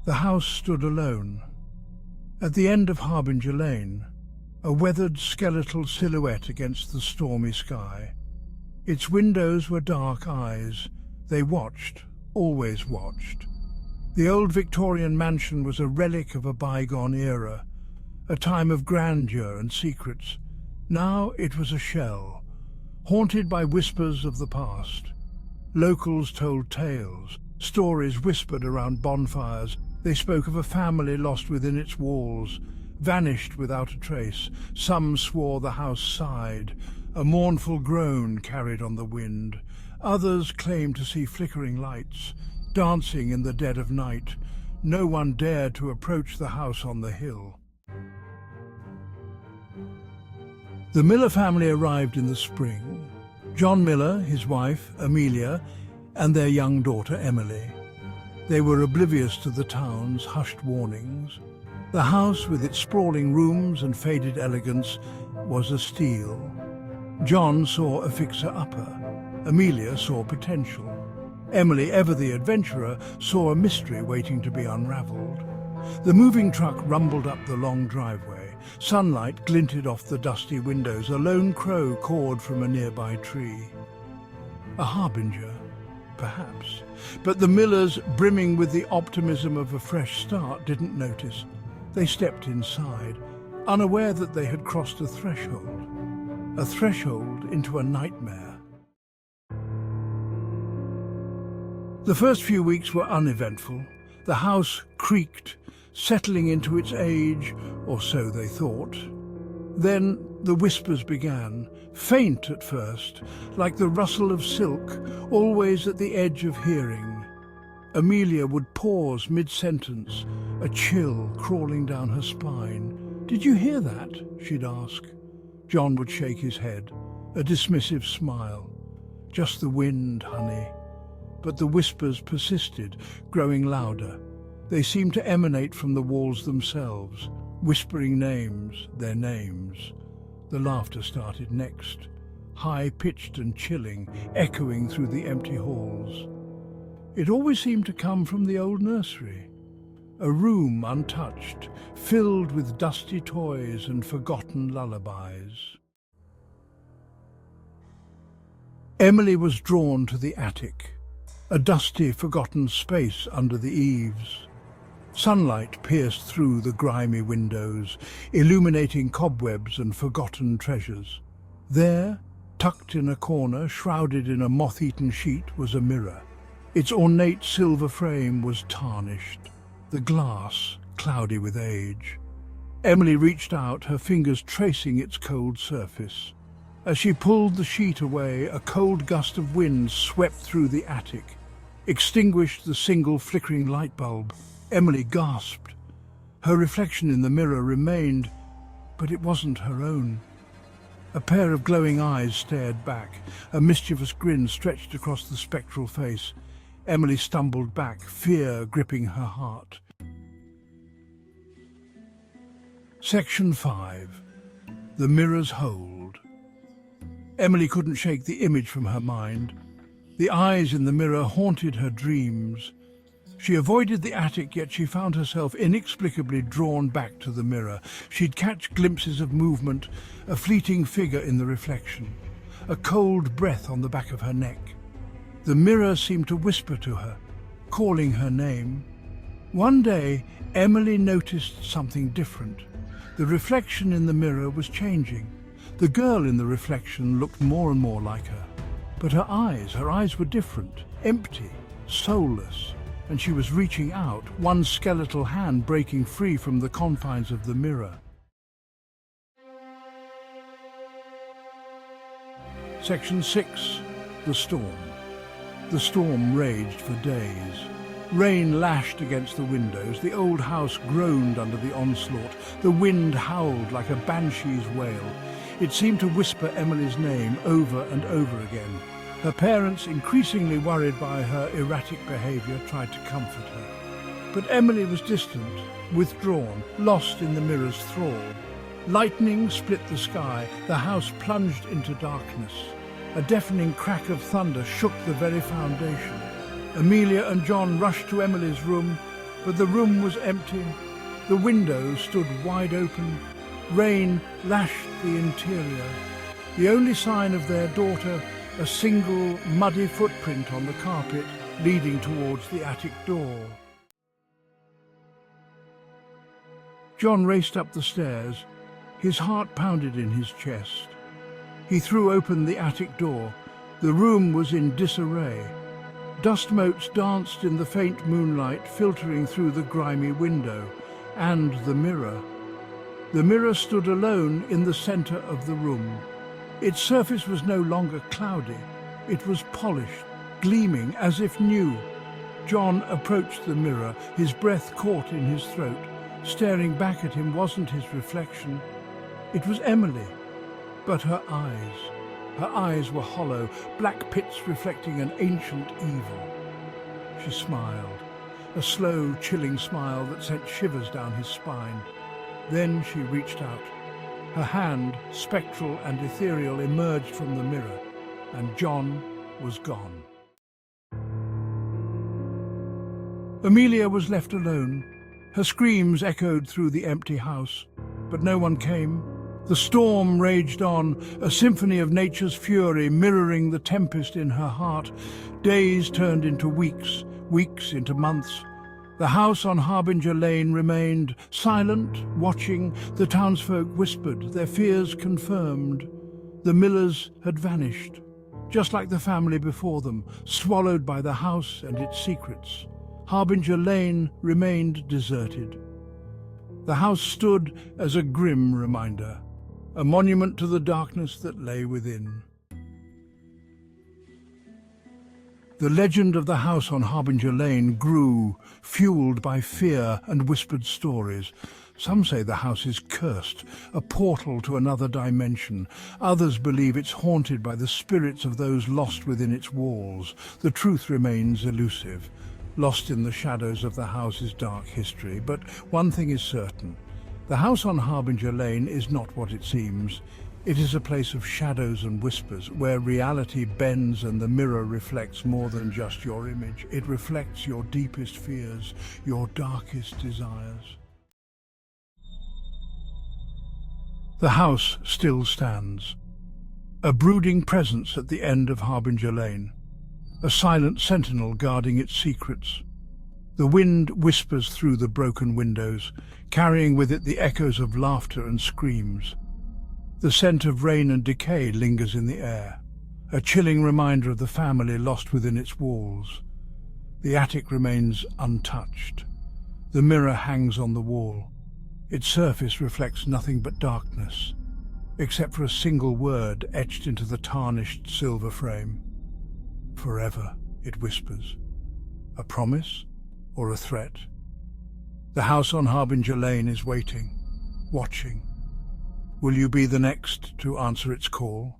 The house stood alone. At the end of Harbinger Lane, a weathered skeletal silhouette against the stormy sky. Its windows were dark eyes. They watched, always watched. The old Victorian mansion was a relic of a bygone era, a time of grandeur and secrets. Now it was a shell, haunted by whispers of the past. Locals told tales, stories whispered around bonfires. They spoke of a family lost within its walls, vanished without a trace. Some swore the house sighed, a mournful groan carried on the wind. Others claimed to see flickering lights, dancing in the dead of night. No one dared to approach the house on the hill. The Miller family arrived in the spring. John Miller, his wife, Amelia, and their young daughter, Emily. They were oblivious to the town's hushed warnings. The house, with its sprawling rooms and faded elegance, was a steal. John saw a fixer-upper. Amelia saw potential. Emily, ever the adventurer, saw a mystery waiting to be unravelled. The moving truck rumbled up the long driveway. Sunlight glinted off the dusty windows. A lone crow cawed from a nearby tree. A harbinger, perhaps. But the Millers, brimming with the optimism of a fresh start, didn't notice. They stepped inside, unaware that they had crossed a threshold into a nightmare. The first few weeks were uneventful. The house creaked, settling into its age, or so they thought. Then the whispers began, faint at first, like the rustle of silk, always at the edge of hearing. Amelia would pause mid-sentence, a chill crawling down her spine. "Did you hear that?" she'd ask. John would shake his head, a dismissive smile. "Just the wind, honey." But the whispers persisted, growing louder. They seemed to emanate from the walls themselves, whispering names, their names. The laughter started next, high-pitched and chilling, echoing through the empty halls. It always seemed to come from the old nursery, a room untouched, filled with dusty toys and forgotten lullabies. Emily was drawn to the attic, a dusty, forgotten space under the eaves. Sunlight pierced through the grimy windows, illuminating cobwebs and forgotten treasures. There, tucked in a corner, shrouded in a moth-eaten sheet, was a mirror. Its ornate silver frame was tarnished, the glass cloudy with age. Emily reached out, her fingers tracing its cold surface. As she pulled the sheet away, a cold gust of wind swept through the attic, extinguished the single flickering light bulb. Emily gasped. Her reflection in the mirror remained, but it wasn't her own. A pair of glowing eyes stared back, a mischievous grin stretched across the spectral face. Emily stumbled back, fear gripping her heart. Section 5. The Mirror's Hold. Emily couldn't shake the image from her mind. The eyes in the mirror haunted her dreams. She avoided the attic, yet she found herself inexplicably drawn back to the mirror. She'd catch glimpses of movement, a fleeting figure in the reflection, a cold breath on the back of her neck. The mirror seemed to whisper to her, calling her name. One day, Emily noticed something different. The reflection in the mirror was changing. The girl in the reflection looked more and more like her. But her eyes were different, empty, soulless. And she was reaching out, one skeletal hand breaking free from the confines of the mirror. Section 6. The Storm. The storm raged for days. Rain lashed against the windows, the old house groaned under the onslaught, the wind howled like a banshee's wail. It seemed to whisper Emily's name over and over again. Her parents, increasingly worried by her erratic behaviour, tried to comfort her. But Emily was distant, withdrawn, lost in the mirror's thrall. Lightning split the sky, the house plunged into darkness. A deafening crack of thunder shook the very foundation. Amelia and John rushed to Emily's room. But the room was empty. The windows stood wide open. Rain lashed the interior. The only sign of their daughter, a single muddy footprint on the carpet leading towards the attic door. John raced up the stairs. His heart pounded in his chest. He threw open the attic door. The room was in disarray. Dust motes danced in the faint moonlight filtering through the grimy window, and the mirror. The mirror stood alone in the center of the room. Its surface was no longer cloudy. It was polished, gleaming as if new. John approached the mirror, his breath caught in his throat. Staring back at him wasn't his reflection. It was Emily, but her eyes were hollow, black pits reflecting an ancient evil. She smiled, a slow, chilling smile that sent shivers down his spine. Then she reached out. Her hand, spectral and ethereal, emerged from the mirror, and John was gone. Amelia was left alone. Her screams echoed through the empty house, but no one came. The storm raged on, a symphony of nature's fury mirroring the tempest in her heart. Days turned into weeks, weeks into months. The house on Harbinger Lane remained silent, watching. The townsfolk whispered, their fears confirmed. The Millers had vanished, just like the family before them, swallowed by the house and its secrets. Harbinger Lane remained deserted. The house stood as a grim reminder, a monument to the darkness that lay within. The legend of the house on Harbinger Lane grew, fueled by fear and whispered stories. Some say the house is cursed, a portal to another dimension. Others believe it's haunted by the spirits of those lost within its walls. The truth remains elusive, lost in the shadows of the house's dark history. But one thing is certain. The house on Harbinger Lane is not what it seems. It is a place of shadows and whispers, where reality bends and the mirror reflects more than just your image. It reflects your deepest fears, your darkest desires. The house still stands, a brooding presence at the end of Harbinger Lane, a silent sentinel guarding its secrets. The wind whispers through the broken windows, carrying with it the echoes of laughter and screams. The scent of rain and decay lingers in the air, a chilling reminder of the family lost within its walls. The attic remains untouched. The mirror hangs on the wall. Its surface reflects nothing but darkness, except for a single word etched into the tarnished silver frame. Forever, it whispers. A promise or a threat? The house on Harbinger Lane is waiting, watching. Will you be the next to answer its call?